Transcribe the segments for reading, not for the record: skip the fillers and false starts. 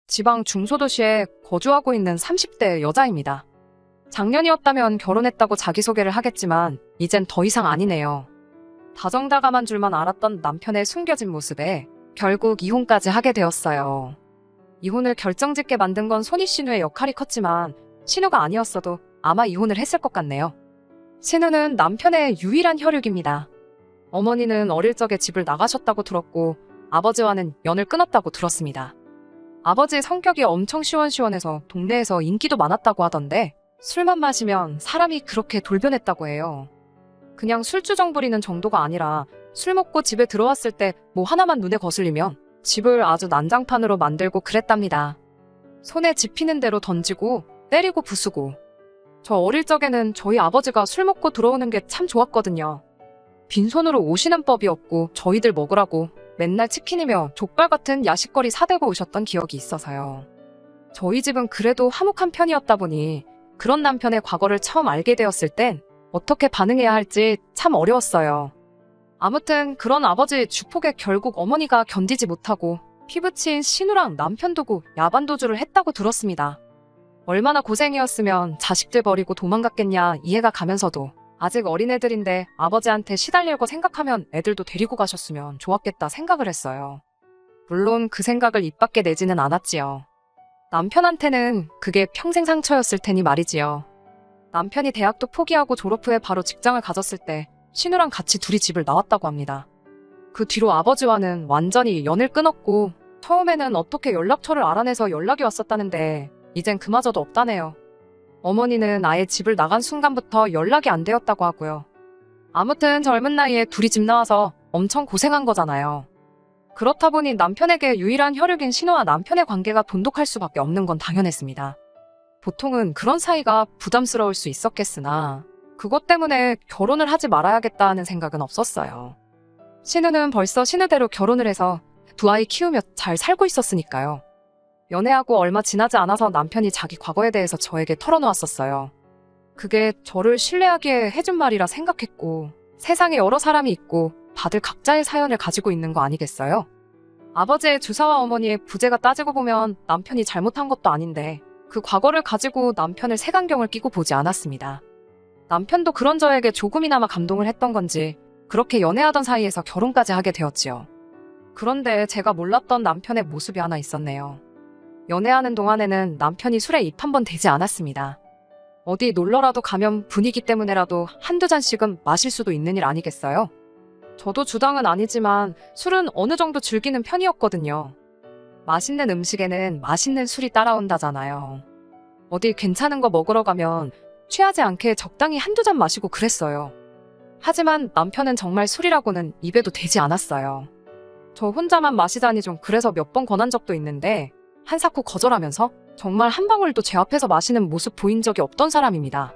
지방 중소도시에 거주하고 있는 30대 여자입니다. 작년이었다면 결혼했다고 자기소개를 하겠지만 이젠 더 이상 아니네요. 다정다감한 줄만 알았던 남편의 숨겨진 모습에 결국 이혼까지 하게 되었어요. 이혼을 결정짓게 만든 건 손희 신우의 역할이 컸지만 신우가 아니었어도 아마 이혼을 했을 것 같네요. 신우는 남편의 유일한 혈육입니다. 어머니는 어릴 적에 집을 나가셨다고 들었고 아버지와는 연을 끊었다고 들었습니다. 아버지의 성격이 엄청 시원시원해서 동네에서 인기도 많았다고 하던데 술만 마시면 사람이 그렇게 돌변했다고 해요. 그냥 술주정 부리는 정도가 아니라 술 먹고 집에 들어왔을 때 뭐 하나만 눈에 거슬리면 집을 아주 난장판으로 만들고 그랬답니다. 손에 집히는 대로 던지고 때리고 부수고. 저 어릴 적에는 저희 아버지가 술 먹고 들어오는 게 참 좋았거든요. 빈손으로 오시는 법이 없고 저희들 먹으라고 맨날 치킨이며 족발 같은 야식거리 사들고 오셨던 기억이 있어서요. 저희 집은 그래도 화목한 편이었다 보니 그런 남편의 과거를 처음 알게 되었을 땐 어떻게 반응해야 할지 참 어려웠어요. 아무튼 그런 아버지의 주폭에 결국 어머니가 견디지 못하고 피부치인 신우랑 남편 두고 야반도주를 했다고 들었습니다. 얼마나 고생이었으면 자식들 버리고 도망갔겠냐 이해가 가면서도 아직 어린애들인데 아버지한테 시달릴 거 생각하면 애들도 데리고 가셨으면 좋았겠다 생각을 했어요. 물론 그 생각을 입 밖에 내지는 않았지요. 남편한테는 그게 평생 상처였을 테니 말이지요. 남편이 대학도 포기하고 졸업 후에 바로 직장을 가졌을 때 신우랑 같이 둘이 집을 나왔다고 합니다. 그 뒤로 아버지와는 완전히 연을 끊었고 처음에는 어떻게 연락처를 알아내서 연락이 왔었다는데 이젠 그마저도 없다네요. 어머니는 아예 집을 나간 순간부터 연락이 안 되었다고 하고요. 아무튼 젊은 나이에 둘이 집 나와서 엄청 고생한 거잖아요. 그렇다 보니 남편에게 유일한 혈육인 신우와 남편의 관계가 돈독할 수밖에 없는 건 당연했습니다. 보통은 그런 사이가 부담스러울 수 있었겠으나 그것 때문에 결혼을 하지 말아야겠다 하는 생각은 없었어요. 신우는 벌써 신우대로 결혼을 해서 두 아이 키우며 잘 살고 있었으니까요. 연애하고 얼마 지나지 않아서 남편이 자기 과거에 대해서 저에게 털어놓았었어요. 그게 저를 신뢰하게 해준 말이라 생각했고 세상에 여러 사람이 있고 다들 각자의 사연을 가지고 있는 거 아니겠어요? 아버지의 주사와 어머니의 부재가 따지고 보면 남편이 잘못한 것도 아닌데 그 과거를 가지고 남편을 색안경을 끼고 보지 않았습니다. 남편도 그런 저에게 조금이나마 감동을 했던 건지 그렇게 연애하던 사이에서 결혼까지 하게 되었지요. 그런데 제가 몰랐던 남편의 모습이 하나 있었네요. 연애하는 동안에는 남편이 술에 입 한 번 대지 않았습니다. 어디 놀러라도 가면 분위기 때문에라도 한두 잔씩은 마실 수도 있는 일 아니겠어요? 저도 주당은 아니지만 술은 어느 정도 즐기는 편이었거든요. 맛있는 음식에는 맛있는 술이 따라온다잖아요. 어디 괜찮은 거 먹으러 가면 취하지 않게 적당히 한두 잔 마시고 그랬어요. 하지만 남편은 정말 술이라고는 입에도 대지 않았어요. 저 혼자만 마시자니 좀 그래서 몇 번 권한 적도 있는데 한사코 거절하면서 정말 한 방울도 제 앞에서 마시는 모습 보인 적이 없던 사람입니다.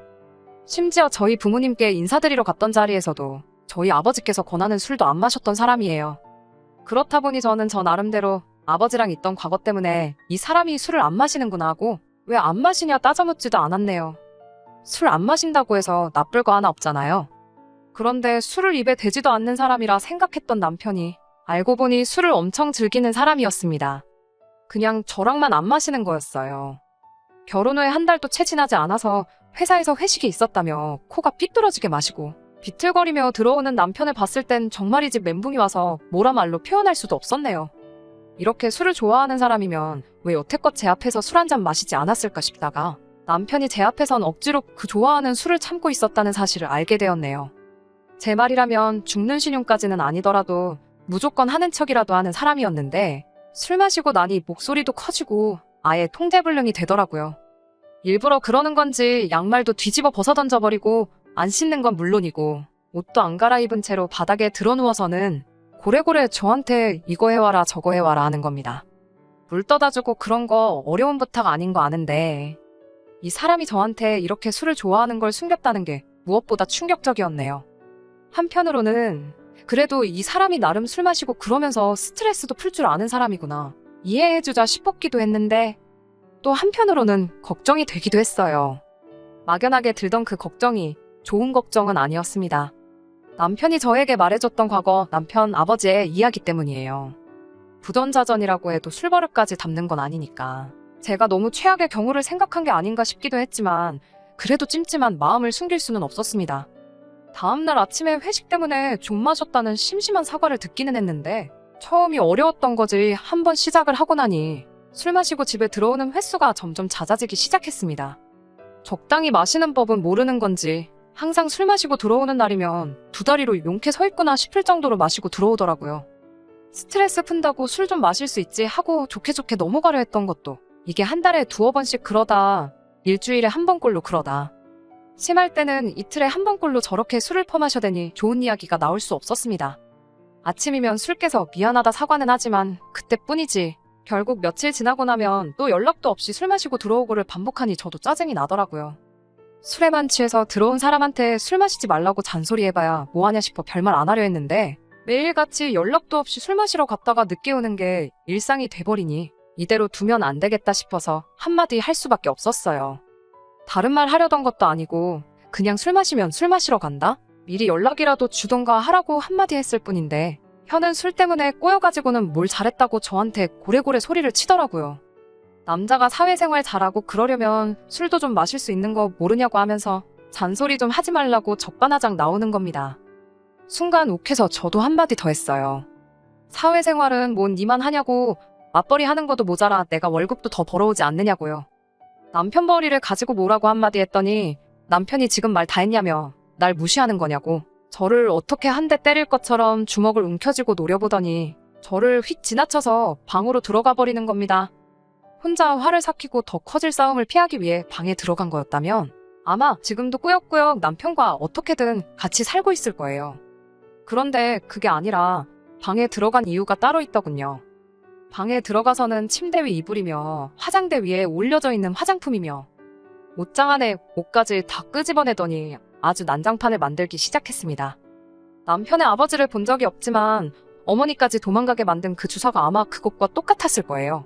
심지어 저희 부모님께 인사드리러 갔던 자리에서도 저희 아버지께서 권하는 술도 안 마셨던 사람이에요. 그렇다 보니 저는 저 나름대로 아버지랑 있던 과거 때문에 이 사람이 술을 안 마시는구나 하고 왜 안 마시냐 따져묻지도 않았네요. 술 안 마신다고 해서 나쁠 거 하나 없잖아요. 그런데 술을 입에 대지도 않는 사람이라 생각했던 남편이 알고 보니 술을 엄청 즐기는 사람이었습니다. 그냥 저랑만 안 마시는 거였어요. 결혼 후에 한 달도 채 지나지 않아서 회사에서 회식이 있었다며 코가 삐뚤어지게 마시고 비틀거리며 들어오는 남편을 봤을 땐 정말이지 멘붕이 와서 뭐라 말로 표현할 수도 없었네요. 이렇게 술을 좋아하는 사람이면 왜 여태껏 제 앞에서 술 한 잔 마시지 않았을까 싶다가 남편이 제 앞에선 억지로 그 좋아하는 술을 참고 있었다는 사실을 알게 되었네요. 제 말이라면 죽는 신용까지는 아니더라도 무조건 하는 척이라도 하는 사람이었는데 술 마시고 나니 목소리도 커지고 아예 통제불능이 되더라고요. 일부러 그러는 건지 양말도 뒤집어 벗어 던져버리고 안 씻는 건 물론이고 옷도 안 갈아입은 채로 바닥에 드러누워서는 고래고래 저한테 이거 해와라 저거 해와라 하는 겁니다. 물 떠다주고 그런 거 어려운 부탁 아닌 거 아는데 이 사람이 저한테 이렇게 술을 좋아하는 걸 숨겼다는 게 무엇보다 충격적이었네요. 한편으로는 그래도 이 사람이 나름 술 마시고 그러면서 스트레스도 풀 줄 아는 사람이구나 이해해주자 싶었기도 했는데 또 한편으로는 걱정이 되기도 했어요. 막연하게 들던 그 걱정이 좋은 걱정은 아니었습니다. 남편이 저에게 말해줬던 과거 남편 아버지의 이야기 때문이에요. 부전자전이라고 해도 술버릇까지 담는 건 아니니까. 제가 너무 최악의 경우를 생각한 게 아닌가 싶기도 했지만 그래도 찜찜한 마음을 숨길 수는 없었습니다. 다음날 아침에 회식 때문에 좀 마셨다는 심심한 사과를 듣기는 했는데 처음이 어려웠던 거지 한번 시작을 하고 나니 술 마시고 집에 들어오는 횟수가 점점 잦아지기 시작했습니다. 적당히 마시는 법은 모르는 건지 항상 술 마시고 들어오는 날이면 두 다리로 용케 서 있구나 싶을 정도로 마시고 들어오더라고요. 스트레스 푼다고 술 좀 마실 수 있지 하고 좋게 좋게 넘어가려 했던 것도 이게 한 달에 두어 번씩 그러다 일주일에 한 번꼴로 그러다 심할 때는 이틀에 한 번꼴로 저렇게 술을 퍼마셔대니 좋은 이야기가 나올 수 없었습니다. 아침이면 술 깨서 미안하다 사과는 하지만 그때뿐이지 결국 며칠 지나고 나면 또 연락도 없이 술 마시고 들어오고를 반복하니 저도 짜증이 나더라고요. 술에만 취해서 들어온 사람한테 술 마시지 말라고 잔소리해봐야 뭐하냐 싶어 별말 안 하려 했는데 매일같이 연락도 없이 술 마시러 갔다가 늦게 오는 게 일상이 돼버리니 이대로 두면 안 되겠다 싶어서 한마디 할 수밖에 없었어요. 다른 말 하려던 것도 아니고 그냥 술 마시면 술 마시러 간다? 미리 연락이라도 주던가 하라고 한마디 했을 뿐인데 현은 술 때문에 꼬여가지고는 뭘 잘했다고 저한테 고래고래 소리를 치더라고요. 남자가 사회생활 잘하고 그러려면 술도 좀 마실 수 있는 거 모르냐고 하면서 잔소리 좀 하지 말라고 적반하장 나오는 겁니다. 순간 욱해서 저도 한마디 더 했어요. 사회생활은 뭔 니만 하냐고 맞벌이 하는 것도 모자라 내가 월급도 더 벌어오지 않느냐고요. 남편 벌이를 가지고 뭐라고 한마디 했더니 남편이 지금 말 다 했냐며 날 무시하는 거냐고 저를 어떻게 한 대 때릴 것처럼 주먹을 움켜쥐고 노려보더니 저를 휙 지나쳐서 방으로 들어가 버리는 겁니다. 혼자 화를 삭히고 더 커질 싸움을 피하기 위해 방에 들어간 거였다면 아마 지금도 꾸역꾸역 남편과 어떻게든 같이 살고 있을 거예요. 그런데 그게 아니라 방에 들어간 이유가 따로 있더군요. 방에 들어가서는 침대 위 이불이며 화장대 위에 올려져 있는 화장품이며 옷장 안에 옷까지 다 끄집어내더니 아주 난장판을 만들기 시작했습니다. 남편의 아버지를 본 적이 없지만 어머니까지 도망가게 만든 그 주사가 아마 그것과 똑같았을 거예요.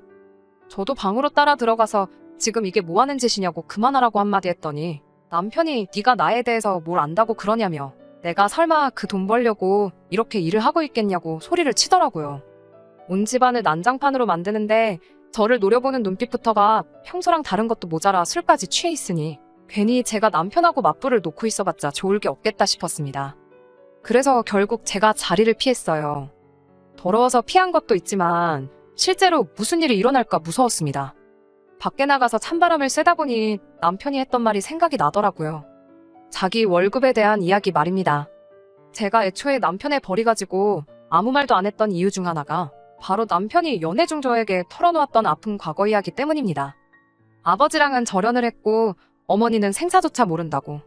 저도 방으로 따라 들어가서 지금 이게 뭐 하는 짓이냐고 그만하라고 한마디 했더니 남편이 네가 나에 대해서 뭘 안다고 그러냐며 내가 설마 그 돈 벌려고 이렇게 일을 하고 있겠냐고 소리를 치더라고요. 온 집안을 난장판으로 만드는데 저를 노려보는 눈빛부터가 평소랑 다른 것도 모자라 술까지 취해 있으니 괜히 제가 남편하고 맞불을 놓고 있어봤자 좋을 게 없겠다 싶었습니다. 그래서 결국 제가 자리를 피했어요. 더러워서 피한 것도 있지만 실제로 무슨 일이 일어날까 무서웠습니다. 밖에 나가서 찬바람을 쐬다 보니 남편이 했던 말이 생각이 나더라고요. 자기 월급에 대한 이야기 말입니다. 제가 애초에 남편의 벌이 가지고 아무 말도 안 했던 이유 중 하나가 바로 남편이 연애 중 저에게 털어놓았던 아픈 과거 이야기 때문입니다. 아버지랑은 절연을 했고 어머니는 생사조차 모른다고.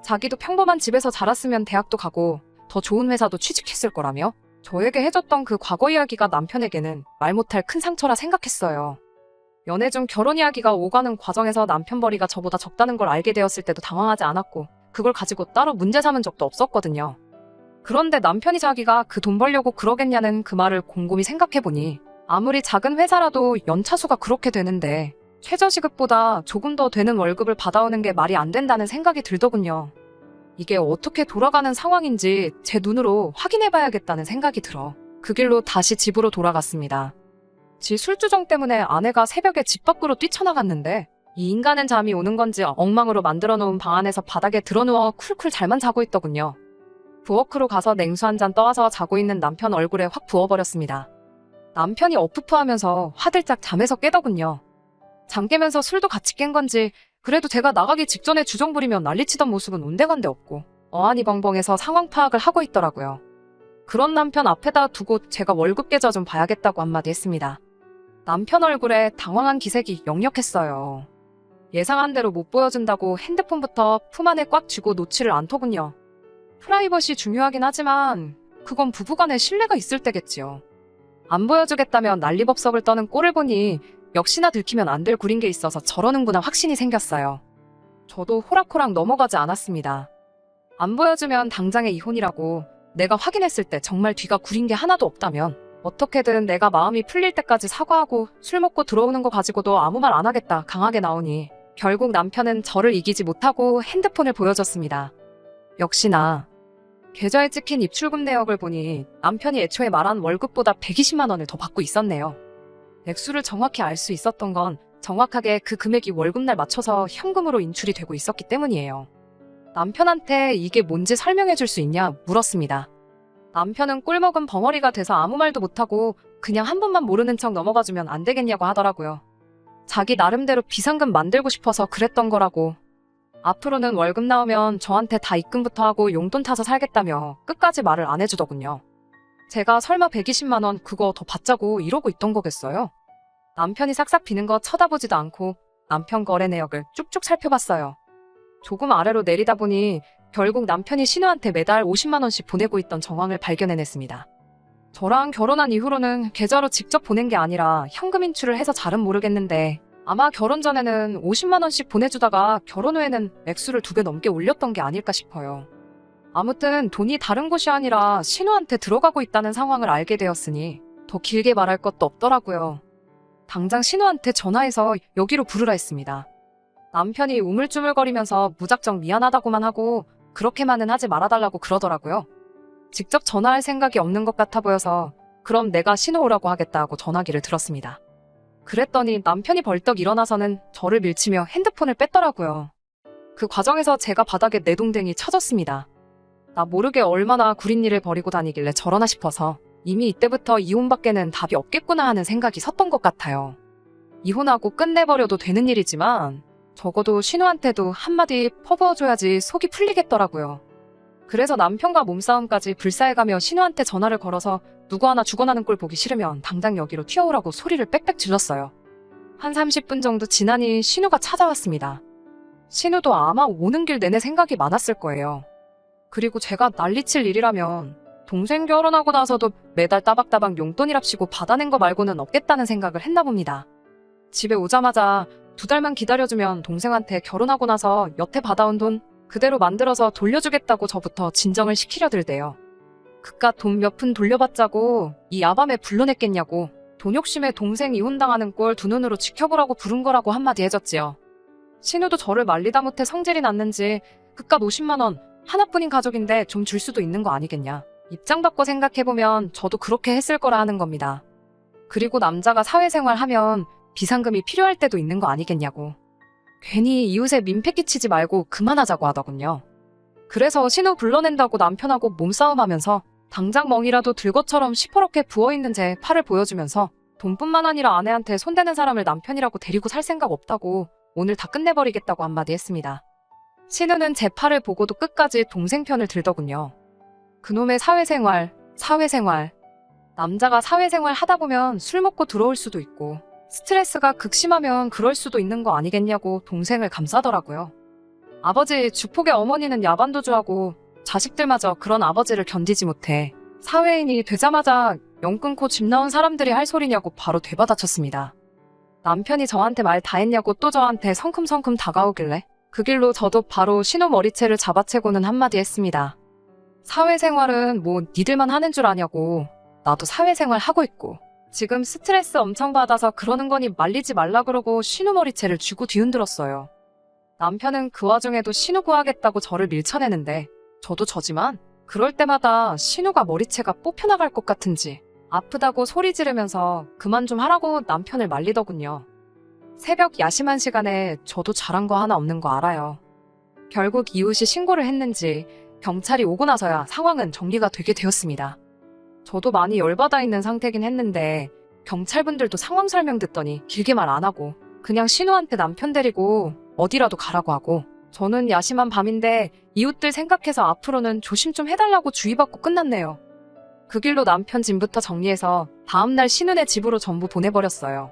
자기도 평범한 집에서 자랐으면 대학도 가고 더 좋은 회사도 취직했을 거라며 저에게 해줬던 그 과거 이야기가 남편에게는 말 못할 큰 상처라 생각했어요. 연애 중 결혼 이야기가 오가는 과정에서 남편 벌이가 저보다 적다는 걸 알게 되었을 때도 당황하지 않았고 그걸 가지고 따로 문제 삼은 적도 없었거든요. 그런데 남편이 자기가 그 돈 벌려고 그러겠냐는 그 말을 곰곰이 생각해보니 아무리 작은 회사라도 연차수가 그렇게 되는데 최저시급보다 조금 더 되는 월급을 받아오는 게 말이 안 된다는 생각이 들더군요. 이게 어떻게 돌아가는 상황인지 제 눈으로 확인해봐야겠다는 생각이 들어 그 길로 다시 집으로 돌아갔습니다. 지 술주정 때문에 아내가 새벽에 집 밖으로 뛰쳐나갔는데 이 인간은 잠이 오는 건지 엉망으로 만들어 놓은 방 안에서 바닥에 드러누워 쿨쿨 잘만 자고 있더군요. 부엌으로 가서 냉수 한 잔 떠와서 자고 있는 남편 얼굴에 확 부어버렸습니다. 남편이 어프프하면서 화들짝 잠에서 깨더군요. 잠 깨면서 술도 같이 깬 건지 그래도 제가 나가기 직전에 주정 부리며 난리치던 모습은 온데간데 없고 어안이 벙벙해서 상황 파악을 하고 있더라고요. 그런 남편 앞에다 두고 제가 월급 계좌 좀 봐야겠다고 한마디 했습니다. 남편 얼굴에 당황한 기색이 역력했어요. 예상한 대로 못 보여준다고 핸드폰부터 품 안에 꽉 쥐고 놓지를 않더군요. 프라이버시 중요하긴 하지만 그건 부부간에 신뢰가 있을 때겠지요. 안 보여주겠다면 난리법석을 떠는 꼴을 보니 역시나 들키면 안 될 굴인 게 있어서 저러는구나 확신이 생겼어요. 저도 호락호락 넘어가지 않았습니다. 안 보여주면 당장의 이혼이라고 내가 확인했을 때 정말 뒤가 구린 게 하나도 없다면 어떻게든 내가 마음이 풀릴 때까지 사과하고 술 먹고 들어오는 거 가지고도 아무 말 안 하겠다 강하게 나오니 결국 남편은 저를 이기지 못하고 핸드폰을 보여줬습니다. 역시나 계좌에 찍힌 입출금 내역을 보니 남편이 애초에 말한 월급보다 120만 원을 더 받고 있었네요. 액수를 정확히 알 수 있었던 건 정확하게 그 금액이 월급날 맞춰서 현금으로 인출이 되고 있었기 때문이에요. 남편한테 이게 뭔지 설명해 줄 수 있냐 물었습니다. 남편은 꿀먹은 벙어리가 돼서 아무 말도 못하고 그냥 한 번만 모르는 척 넘어가주면 안 되겠냐고 하더라고요. 자기 나름대로 비상금 만들고 싶어서 그랬던 거라고. 앞으로는 월급 나오면 저한테 다 입금부터 하고 용돈 타서 살겠다며 끝까지 말을 안 해주더군요. 제가 설마 120만 원 그거 더 받자고 이러고 있던 거겠어요? 남편이 싹싹 비는 거 쳐다보지도 않고 남편 거래 내역을 쭉쭉 살펴봤어요. 조금 아래로 내리다 보니 결국 남편이 신우한테 매달 50만 원씩 보내고 있던 정황을 발견해냈습니다. 저랑 결혼한 이후로는 계좌로 직접 보낸 게 아니라 현금 인출을 해서 잘은 모르겠는데 아마 결혼 전에는 50만 원씩 보내주다가 결혼 후에는 액수를 2배 넘게 올렸던 게 아닐까 싶어요. 아무튼 돈이 다른 곳이 아니라 신우한테 들어가고 있다는 상황을 알게 되었으니 더 길게 말할 것도 없더라고요. 당장 신우한테 전화해서 여기로 부르라 했습니다. 남편이 우물쭈물거리면서 무작정 미안하다고만 하고 그렇게만은 하지 말아달라고 그러더라고요. 직접 전화할 생각이 없는 것 같아 보여서 그럼 내가 신우 오라고 하겠다 하고 전화기를 들었습니다. 그랬더니 남편이 벌떡 일어나서는 저를 밀치며 핸드폰을 뺐더라고요. 그 과정에서 제가 바닥에 내동댕이 쳐졌습니다. 나 모르게 얼마나 구린 일을 벌이고 다니길래 저러나 싶어서 이미 이때부터 이혼밖에는 답이 없겠구나 하는 생각이 섰던 것 같아요. 이혼하고 끝내버려도 되는 일이지만 적어도 신우한테도 한마디 퍼부어줘야지 속이 풀리겠더라고요. 그래서 남편과 몸싸움까지 불사해가며 신우한테 전화를 걸어서 누구 하나 죽어나는 꼴 보기 싫으면 당장 여기로 튀어오라고 소리를 빽빽 질렀어요. 한 30분 정도 지나니 신우가 찾아왔습니다. 신우도 아마 오는 길 내내 생각이 많았을 거예요. 그리고 제가 난리칠 일이라면 동생 결혼하고 나서도 매달 따박따박 용돈이랍시고 받아낸 거 말고는 없겠다는 생각을 했나 봅니다. 집에 오자마자 2달만 기다려주면 동생한테 결혼하고 나서 여태 받아온 돈 그대로 만들어서 돌려주겠다고 저부터 진정을 시키려 들대요. 그깟 돈 몇 푼 돌려받자고 이 야밤에 불러냈겠냐고 돈 욕심에 동생 이혼당하는 꼴 두 눈으로 지켜보라고 부른 거라고 한마디 해줬지요. 신우도 저를 말리다 못해 성질이 났는지 그깟 50만 원 하나뿐인 가족인데 좀 줄 수도 있는 거 아니겠냐. 입장 바꿔 생각해보면 저도 그렇게 했을 거라 하는 겁니다. 그리고 남자가 사회생활 하면 비상금이 필요할 때도 있는 거 아니겠냐고. 괜히 이웃에 민폐 끼치지 말고 그만하자고 하더군요. 그래서 신우 불러낸다고 남편하고 몸싸움하면서 당장 멍이라도 들 것처럼 시퍼렇게 부어있는 제 팔을 보여주면서 돈뿐만 아니라 아내한테 손대는 사람을 남편이라고 데리고 살 생각 없다고 오늘 다 끝내버리겠다고 한마디 했습니다. 신우는 제 팔을 보고도 끝까지 동생 편을 들더군요. 그놈의 사회생활. 남자가 사회생활 하다 보면 술 먹고 들어올 수도 있고 스트레스가 극심하면 그럴 수도 있는 거 아니겠냐고 동생을 감싸더라고요. 아버지 주폭의 어머니는 야반도주하고 자식들마저 그런 아버지를 견디지 못해 사회인이 되자마자 영 끊고 집 나온 사람들이 할 소리냐고 바로 되받아쳤습니다. 남편이 저한테 말 다 했냐고 또 저한테 성큼성큼 다가오길래 그 길로 저도 바로 신우 머리채를 잡아채고는 한마디 했습니다. 사회생활은 뭐 니들만 하는 줄 아냐고. 나도 사회생활 하고 있고 지금 스트레스 엄청 받아서 그러는 거니 말리지 말라 그러고 신우 머리채를 쥐고 뒤흔들었어요. 남편은 그 와중에도 신우 구하겠다고 저를 밀쳐내는데 저도 저지만 그럴 때마다 신우가 머리채가 뽑혀나갈 것 같은지 아프다고 소리 지르면서 그만 좀 하라고 남편을 말리더군요. 새벽 야심한 시간에 저도 잘한 거 하나 없는 거 알아요. 결국 이웃이 신고를 했는지 경찰이 오고 나서야 상황은 정리가 되게 되었습니다. 저도 많이 열받아 있는 상태긴 했는데 경찰분들도 상황 설명 듣더니 길게 말 안 하고 그냥 신우한테 남편 데리고 어디라도 가라고 하고 저는 야심한 밤인데 이웃들 생각해서 앞으로는 조심 좀 해달라고 주의받고 끝났네요. 그 길로 남편 짐부터 정리해서 다음날 신우네 집으로 전부 보내버렸어요.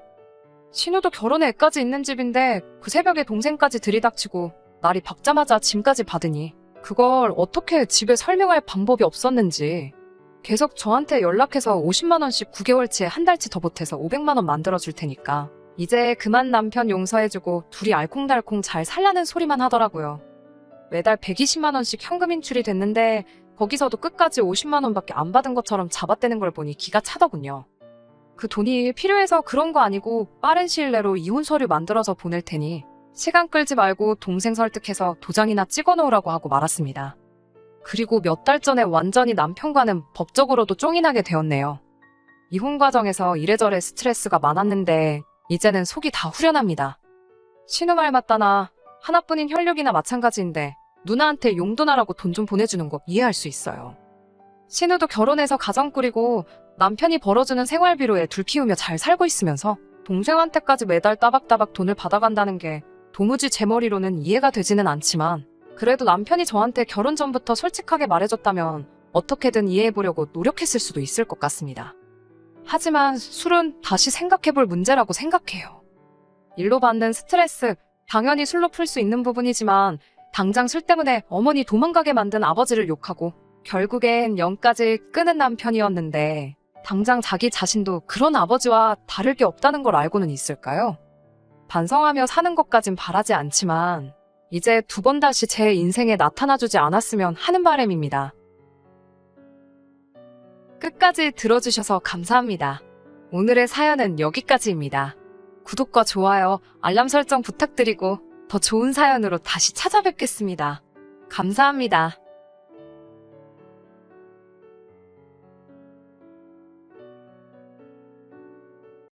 신우도 결혼에 애까지 있는 집인데 그 새벽에 동생까지 들이닥치고 날이 밝자마자 짐까지 받으니 그걸 어떻게 집에 설명할 방법이 없었는지 계속 저한테 연락해서 50만 원씩 9개월치에 한 달치 더 보태서 500만 원 만들어줄 테니까 이제 그만 남편 용서해주고 둘이 알콩달콩 잘 살라는 소리만 하더라고요. 매달 120만 원씩 현금 인출이 됐는데 거기서도 끝까지 50만 원밖에 안 받은 것처럼 잡아떼는 걸 보니 기가 차더군요. 그 돈이 필요해서 그런 거 아니고 빠른 시일 내로 이혼 서류 만들어서 보낼 테니 시간 끌지 말고 동생 설득해서 도장이나 찍어 놓으라고 하고 말았습니다. 그리고 몇 달 전에 완전히 남편과는 법적으로도 쫑이 나게 되었네요. 이혼 과정에서 이래저래 스트레스가 많았는데 이제는 속이 다 후련합니다. 신우 말 맞다나 하나뿐인 혈육이나 마찬가지인데 누나한테 용돈하라고 돈 좀 보내주는 거 이해할 수 있어요. 신우도 결혼해서 가정 꾸리고 남편이 벌어주는 생활비로 애 둘 키우며 잘 살고 있으면서 동생한테까지 매달 따박따박 돈을 받아간다는 게 도무지 제 머리로는 이해가 되지는 않지만 그래도 남편이 저한테 결혼 전부터 솔직하게 말해줬다면 어떻게든 이해해보려고 노력했을 수도 있을 것 같습니다. 하지만 술은 다시 생각해볼 문제라고 생각해요. 일로 받는 스트레스, 당연히 술로 풀 수 있는 부분이지만 당장 술 때문에 어머니 도망가게 만든 아버지를 욕하고 결국엔 영까지 끄는 남편이었는데 당장 자기 자신도 그런 아버지와 다를 게 없다는 걸 알고는 있을까요? 반성하며 사는 것까진 바라지 않지만 이제 두 번 다시 제 인생에 나타나주지 않았으면 하는 바람입니다. 끝까지 들어주셔서 감사합니다. 오늘의 사연은 여기까지입니다. 구독과 좋아요, 알람 설정 부탁드리고 더 좋은 사연으로 다시 찾아뵙겠습니다. 감사합니다.